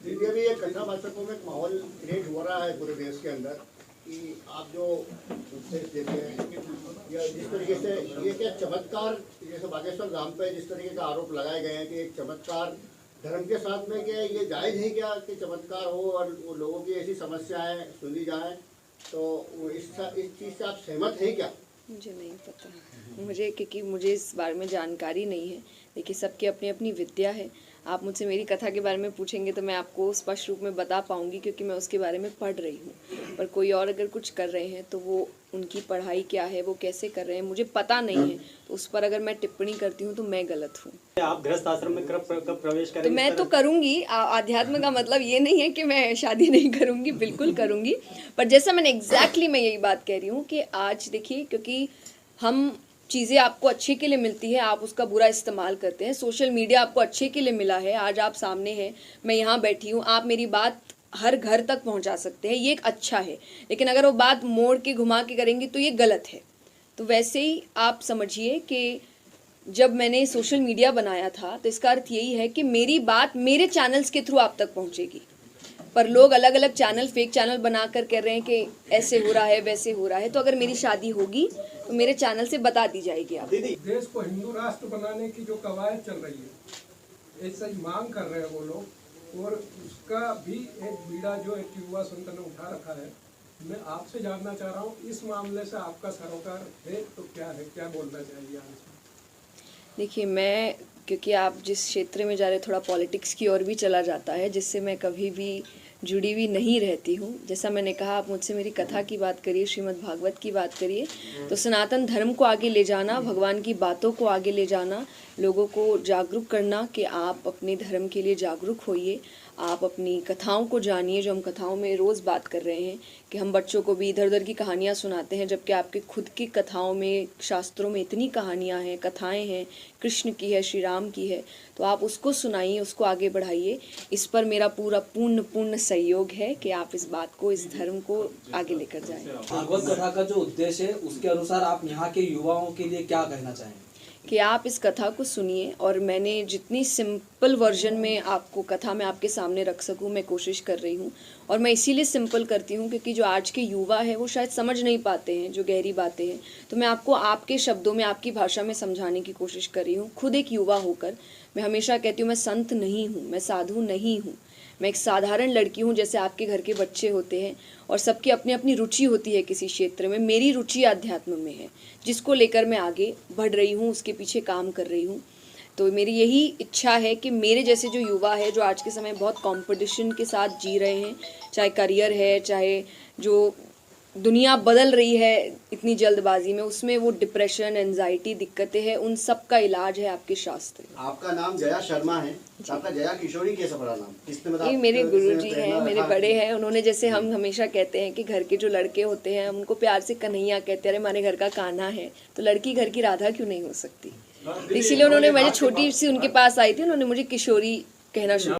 दीदी अभी ये कन्या भाषकों में एक माहौल क्रिएट हो रहा है पूरे देश के अंदर कि आप जो उपदेश देते हैं या जिस तरीके से ये क्या चमत्कार, जैसे बागेश्वर धाम पे जिस तरीके का आरोप लगाए गए हैं कि एक चमत्कार धर्म के साथ में, क्या ये जायज़ है क्या कि चमत्कार हो और वो लोगों की ऐसी समस्याएं सुनी जाएं, तो इस चीज़ से आप सहमत हैं क्या? मुझे नहीं पता, मुझे क्योंकि मुझे इस बारे में जानकारी नहीं है। देखिए, सबकी अपनी अपनी विद्या है। आप मुझसे मेरी कथा के बारे में पूछेंगे तो मैं आपको स्पष्ट रूप में बता पाऊंगी, क्योंकि मैं उसके बारे में पढ़ रही हूँ। पर कोई और अगर कुछ कर रहे हैं तो वो उनकी पढ़ाई क्या है, वो कैसे कर रहे हैं, मुझे पता नहीं है। तो उस पर अगर मैं टिप्पणी करती हूँ तो मैं गलत हूँ। आप गृहस्थ आश्रम में कब प्रवेश करेंगे? तो मैं तो करूँगी। आध्यात्म का मतलब ये नहीं है कि मैं शादी नहीं करूँगी, बिल्कुल करूँगी। पर जैसा मैंने एग्जैक्टली मैं यही बात कह रही हूँ कि आज देखिए, क्योंकि हम चीज़ें आपको अच्छे के लिए मिलती है, आप उसका बुरा इस्तेमाल करते हैं। सोशल मीडिया आपको अच्छे के लिए मिला है, आज आप सामने हैं, मैं यहाँ बैठी हूँ, आप मेरी बात हर घर तक पहुँचा सकते हैं, ये एक अच्छा है। लेकिन अगर वो बात मोड़ के घुमा के करेंगे तो ये गलत है। तो वैसे ही आप समझिए कि जब मैंने सोशल मीडिया बनाया था तो इसका अर्थ यही है कि मेरी बात मेरे चैनल्स के थ्रू आप तक पहुँचेगी। पर लोग अलग अलग चैनल, फेक चैनल बनाकर कह रहे हैं कि ऐसे हो रहा है, वैसे हो रहा है। तो अगर मेरी शादी होगी तो मेरे चैनल से बता दी जाएगी आप। देश को हिंदू राष्ट्र बनाने की जो कवायद चल रही है, ऐसा ही मांग कर रहे हैं वो लोग, और उसका भी एक बीड़ा जो एक युवा संत ने उठा रखा है। मैं आपसे जानना चाह रहा हूँ, इस मामले से आपका सरोकार है तो क्या है, क्या बोलना चाहिए आप? देखिए, मैं क्योंकि आप जिस क्षेत्र में जा रहे, थोड़ा पॉलिटिक्स की ओर भी चला जाता है, जिससे मैं कभी भी जुड़ी हुई नहीं रहती हूँ। जैसा मैंने कहा, आप मुझसे मेरी कथा की बात करिए, श्रीमद् भागवत की बात करिए, तो सनातन धर्म को आगे ले जाना, भगवान की बातों को आगे ले जाना, लोगों को जागरूक करना कि आप अपने धर्म के लिए जागरूक होइए, आप अपनी कथाओं को जानिए। जो हम कथाओं में रोज़ बात कर रहे हैं कि हम बच्चों को भी इधर उधर की कहानियाँ सुनाते हैं, जबकि आपके खुद की कथाओं में, शास्त्रों में इतनी कहानियाँ हैं, कथाएं हैं, कृष्ण की है, श्री राम की है, तो आप उसको सुनाइए, उसको आगे बढ़ाइए। इस पर मेरा पूरा पूर्ण सहयोग है कि आप इस बात को, इस धर्म को आगे लेकर जाएं। भागवत कथा का जो उद्देश्य है, उसके अनुसार आप यहाँ के युवाओं के लिए क्या कहना चाहेंगे? कि आप इस कथा को सुनिए, और मैंने जितनी सिंपल वर्जन में आपको कथा में आपके सामने रख सकूं, मैं कोशिश कर रही हूं। और मैं इसीलिए सिंपल करती हूं क्योंकि जो आज के युवा है वो शायद समझ नहीं पाते हैं जो गहरी बातें हैं। तो मैं आपको आपके शब्दों में, आपकी भाषा में समझाने की कोशिश कर रही हूँ। खुद एक युवा होकर मैं हमेशा कहती हूँ, मैं संत नहीं हूँ, मैं साधु नहीं हूँ, मैं एक साधारण लड़की हूँ, जैसे आपके घर के बच्चे होते हैं। और सबकी अपनी अपनी रुचि होती है किसी क्षेत्र में। मेरी रुचि आध्यात्म में है, जिसको लेकर मैं आगे बढ़ रही हूँ, उसके पीछे काम कर रही हूँ। तो मेरी यही इच्छा है कि मेरे जैसे जो युवा है, जो आज के समय बहुत कंपटीशन के साथ जी रहे हैं, चाहे करियर है, चाहे जो दुनिया बदल रही है इतनी जल्दबाजी में, उसमें वो डिप्रेशन, एंजाइटी, दिक्कतें हैं, उन सब का इलाज है आपके शास्त्र। आपका नाम जया शर्मा है, आपका जया किशोरी कैसे पड़ा नाम? किसने बताया? ये मेरे गुरुजी हैं, मेरे बड़े हैं। उन्होंने, जैसे हम हमेशा कहते हैं कि घर के जो लड़के होते हैं, हम उनको प्यार से कन्हैया कहते हैं, अरे हमारे घर का कान्हा है, तो लड़की घर की राधा क्यों नहीं हो सकती? इसीलिए उन्होंने, मैं छोटी सी उनके पास आई थी, उन्होंने मुझे किशोरी कहना शुरू